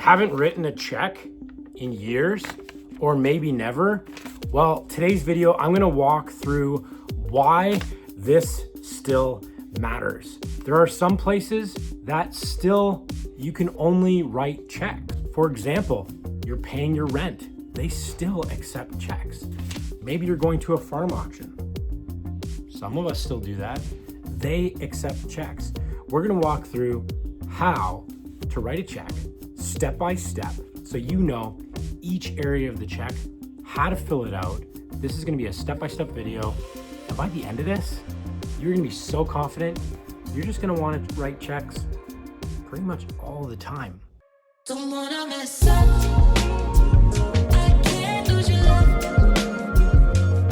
Haven't written a check in years or maybe never? Well, today's video, I'm gonna walk through why this still matters. There are some places that still you can only write check. For example, you're paying your rent. They still accept checks. Maybe you're going to a farm auction. Some of us still do that. They accept checks. We're gonna walk through how to write a check step by step so you know each area of the check, how to fill it out. This is gonna be a step-by-step video. And by the end of this, you're gonna be so confident, you're just gonna wanna write checks pretty much all the time. Don't wanna mess up. I can't lose your love.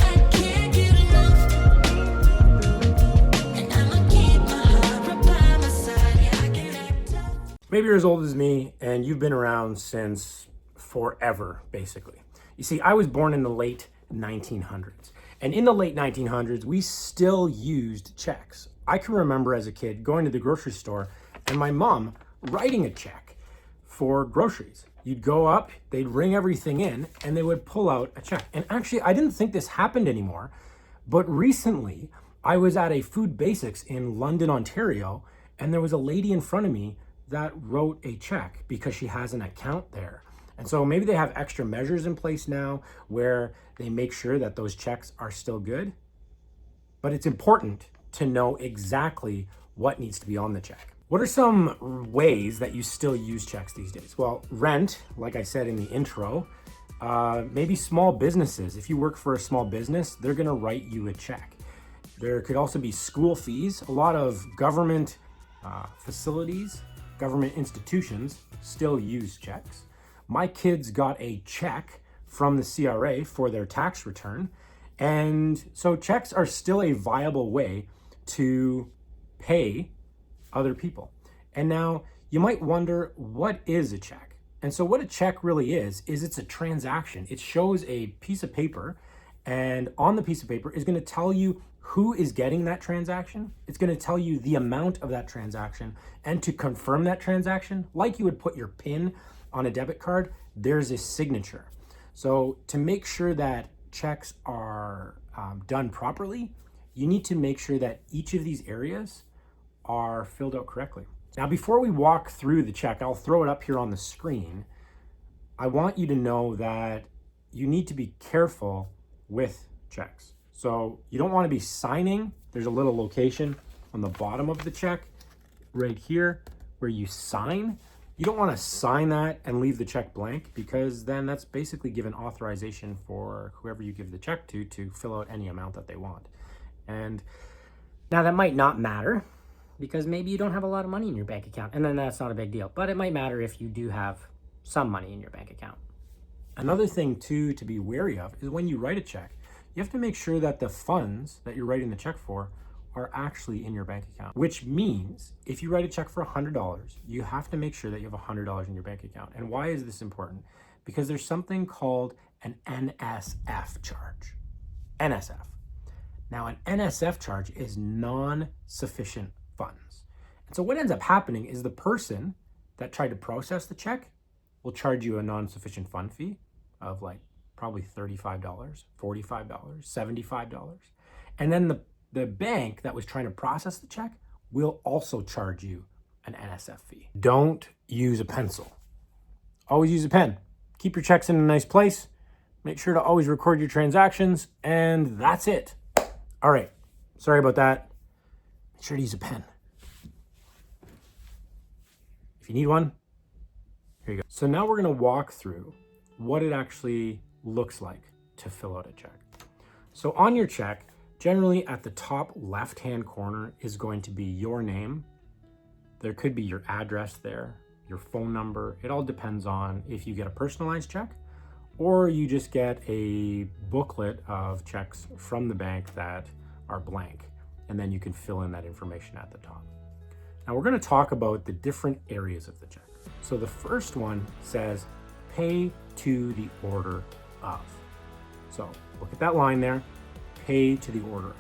I can't get enough. And I'ma keep my heart right by my side. Yeah, I can act tough. Maybe you're as old as me and you've been around since forever, basically. You see, I was born in the late 1900s. And in the late 1900s, we still used checks. I can remember as a kid going to the grocery store and my mom writing a check for groceries. You'd go up, they'd ring everything in, and they would pull out a check. And actually, I didn't think this happened anymore, but recently I was at a Food Basics in London, Ontario, and there was a lady in front of me that wrote a check because she has an account there. And so maybe they have extra measures in place now where they make sure that those checks are still good. But it's important to know exactly what needs to be on the check. What are some ways that you still use checks these days? Well, rent, like I said in the intro, maybe small businesses. If you work for a small business, they're gonna write you a check. There could also be school fees. A lot of government facilities, government institutions still use checks. My kids got a check from the CRA for their tax return. And so checks are still a viable way to pay other people. And now you might wonder, what is a check? And so what a check really is it's a transaction. It shows a piece of paper, and on the piece of paper is going to tell you who is getting that transaction. It's going to tell you the amount of that transaction. And to confirm that transaction, like you would put your PIN on a debit card, there's a signature. So to make sure that checks are done properly, you need to make sure that each of these areas are filled out correctly. Now, before we walk through the check, I'll throw it up here on the screen. I want you to know that you need to be careful with checks. So you don't want to be signing. There's a little location on the bottom of the check right here where you sign. You don't want to sign that and leave the check blank, because then that's basically given authorization for whoever you give the check to fill out any amount that they want. And now that might not matter because maybe you don't have a lot of money in your bank account, and then that's not a big deal. But it might matter if you do have some money in your bank account. Another thing too to be wary of is when you write a check, you have to make sure that the funds that you're writing the check for are actually in your bank account, which means if you write a check for $100, you have to make sure that you have $100 in your bank account. And why is this important? Because there's something called an NSF charge. NSF. Now, an NSF charge is non-sufficient funds. And so what ends up happening is the person that tried to process the check will charge you a non-sufficient fund fee of like probably $35, $45, $75. And then the bank that was trying to process the check will also charge you an NSF fee. Don't use a pencil. Always use a pen. Keep your checks in a nice place. Make sure to always record your transactions, and that's it. All right, sorry about that. Make sure to use a pen. If you need one, here you go. So now we're gonna walk through what it actually looks like to fill out a check. So on your check, generally at the top left-hand corner is going to be your name. There could be your address there, your phone number. It all depends on if you get a personalized check or you just get a booklet of checks from the bank that are blank, and then you can fill in that information at the top. Now we're going to talk about the different areas of the check. So the first one says pay to the order of. So look at that line there, pay to the order of.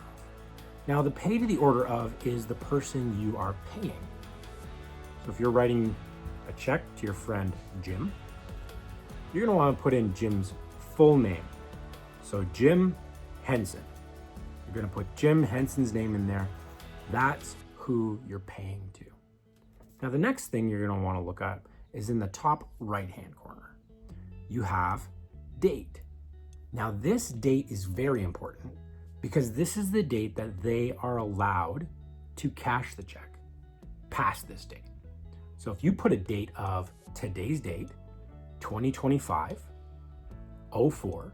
Now the pay to the order of is the person you are paying. So if you're writing a check to your friend Jim, you're gonna wanna put in Jim's full name. So Jim Henson. You're gonna put Jim Henson's name in there. That's who you're paying to. Now the next thing you're gonna wanna look at is in the top right-hand corner. You have date. Now this date is very important because this is the date that they are allowed to cash the check past this date. So if you put a date of today's date, 2025, 04,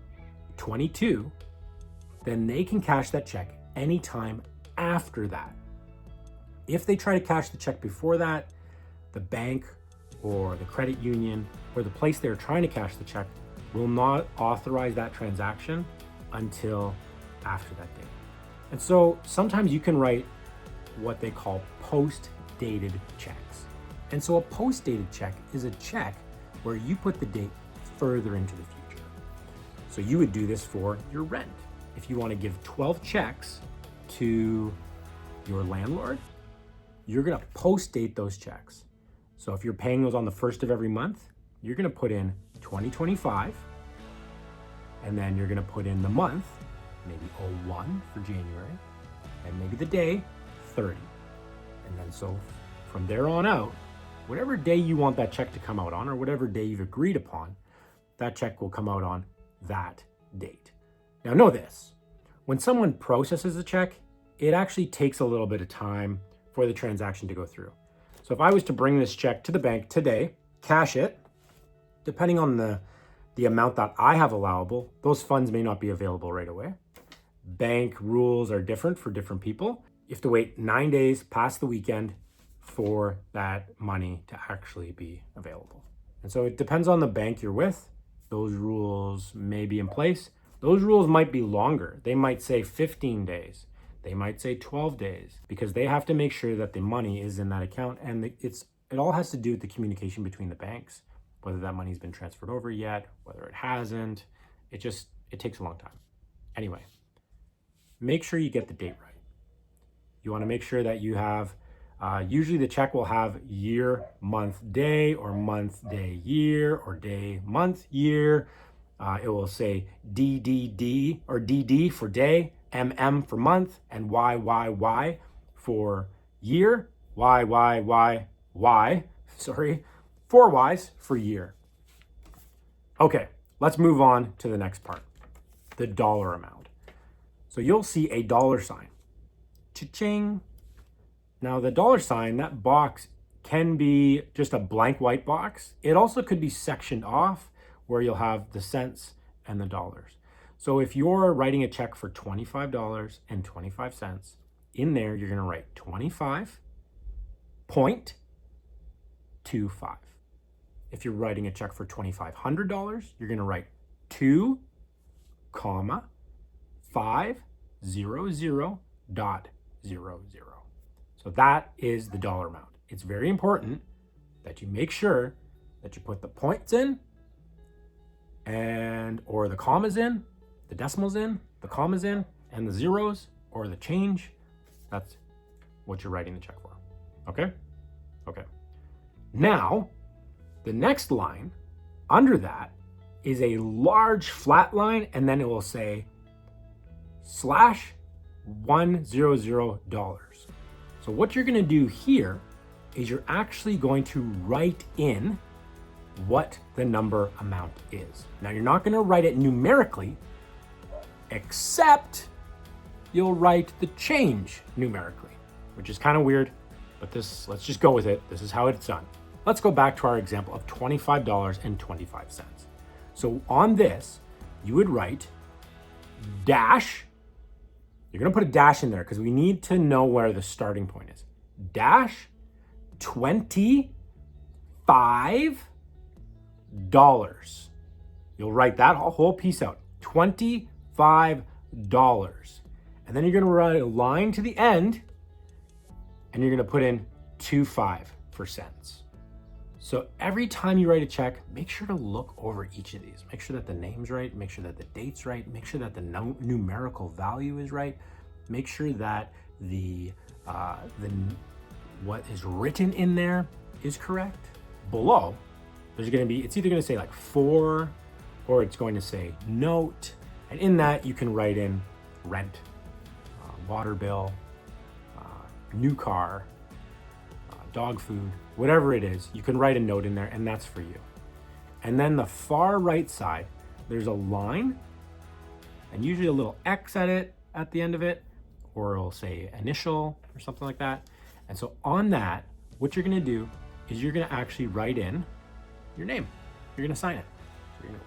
22, then they can cash that check anytime after that. If they try to cash the check before that, the bank or the credit union or the place they're trying to cash the check will not authorize that transaction until after that date. And so sometimes you can write what they call post-dated checks. And so a post-dated check is a check where you put the date further into the future. So you would do this for your rent. If you want to give 12 checks to your landlord, you're going to post-date those checks. So if you're paying those on the first of every month, you're going to put in 2025, and then you're going to put in the month, maybe 01 for January, and maybe the day 30. And then so from there on out, whatever day you want that check to come out on, or whatever day you've agreed upon, that check will come out on that date. Now know this, when someone processes a check, it actually takes a little bit of time for the transaction to go through. So if I was to bring this check to the bank today, cash it, depending on the amount that I have allowable, those funds may not be available right away. Bank rules are different for different people. You have to wait 9 days past the weekend for that money to actually be available. And so it depends on the bank you're with. Those rules may be in place. Those rules might be longer. They might say 15 days. They might say 12 days because they have to make sure that the money is in that account. And it all has to do with the communication between the banks, whether that money's been transferred over yet, whether it hasn't. It takes a long time. Anyway, make sure you get the date right. You want to make sure that you have, usually the check will have year, month, day, or month, day, year, or day, month, year. It will say DDD or DD for day, MM for month, and YYY for year, YYYY, sorry, 4 Ys for year. Okay, let's move on to the next part, the dollar amount. So you'll see a dollar sign, cha-ching. Now the dollar sign, that box can be just a blank white box. It also could be sectioned off where you'll have the cents and the dollars. So if you're writing a check for $25.25, in there you're gonna write 25.25. If you're writing a check for $2,500, you're gonna write 2,500.00. So that is the dollar amount. It's very important that you make sure that you put the points in or the commas in, the decimals in, the commas in, and the zeros or the change. That's what you're writing the check for. Okay? Okay. Now, the next line under that is a large flat line, and then it will say /$100. So what you're gonna do here is you're actually going to write in what the number amount is. Now you're not gonna write it numerically, except you'll write the change numerically, which is kind of weird, but let's just go with it. This is how it's done. Let's go back to our example of $25.25. So on this, you would write dash. You're gonna put a dash in there because we need to know where the starting point is. Dash $25. You'll write that whole piece out, $25. And then you're gonna write a line to the end and you're gonna put in 25 for cents. So every time you write a check, make sure to look over each of these. Make sure that the name's right, make sure that the date's right, make sure that the numerical value is right, make sure that what is written in there is correct. below, there's going to be, it's either going to say like for, or it's going to say note. And in that, you can write in rent, water bill, new car, dog food, whatever it is. You can write a note in there, and that's for you. And then the far right side, there's a line, and usually a little X at the end of it, or it'll say initial or something like that. And so on that, what you're gonna do is you're gonna actually write in your name. You're gonna sign it. So you're gonna,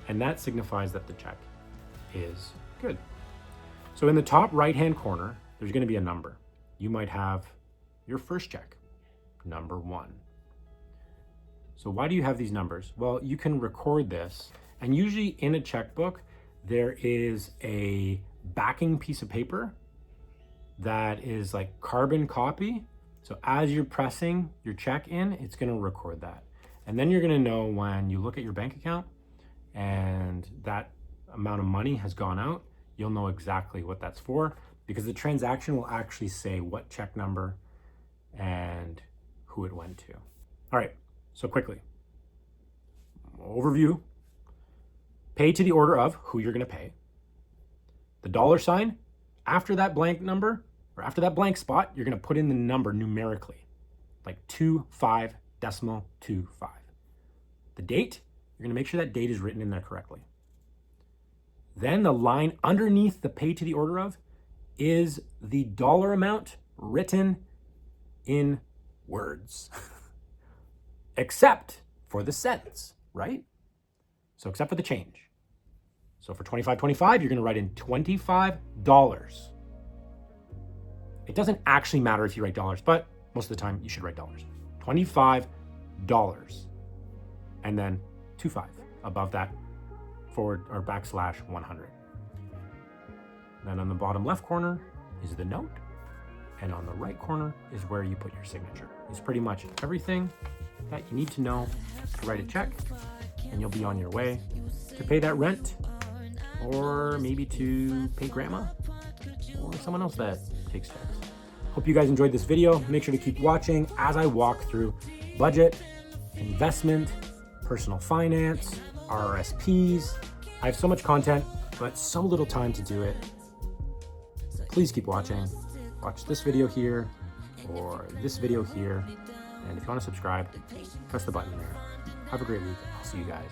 and that signifies that the check is good. So in the top right-hand corner, there's gonna be a number. You might have your first check, number 1. So why do you have these numbers? Well, you can record this, and usually in a checkbook, there is a backing piece of paper that is like carbon copy. So as you're pressing your check in, it's gonna record that. And then you're gonna know when you look at your bank account and that amount of money has gone out, you'll know exactly what that's for, because the transaction will actually say what check number and who it went to. All right, so quickly, overview. Pay to the order of who you're gonna pay. The $sign, after that blank number, or after that blank spot, you're gonna put in the number numerically, like 25.25. The date, you're gonna make sure that date is written in there correctly. Then the line underneath the pay to the order of is the dollar amount written in words, except for the cents, right? So except for the change. So for $25.25, you're gonna write in $25. It doesn't actually matter if you write dollars, but most of the time you should write dollars. $25. And then 25 above that forward or backslash 100. Then on the bottom left corner is the note. And on the right corner is where you put your signature. It's pretty much everything that you need to know to write a check, and you'll be on your way to pay that rent, or maybe to pay grandma or someone else that takes checks. Hope you guys enjoyed this video. Make sure to keep watching as I walk through budget, investment, personal finance, RRSPs. I have so much content, but so little time to do it. Please keep watching. Watch this video here or this video here. And if you want to subscribe, press the button there. Have a great week. I'll see you guys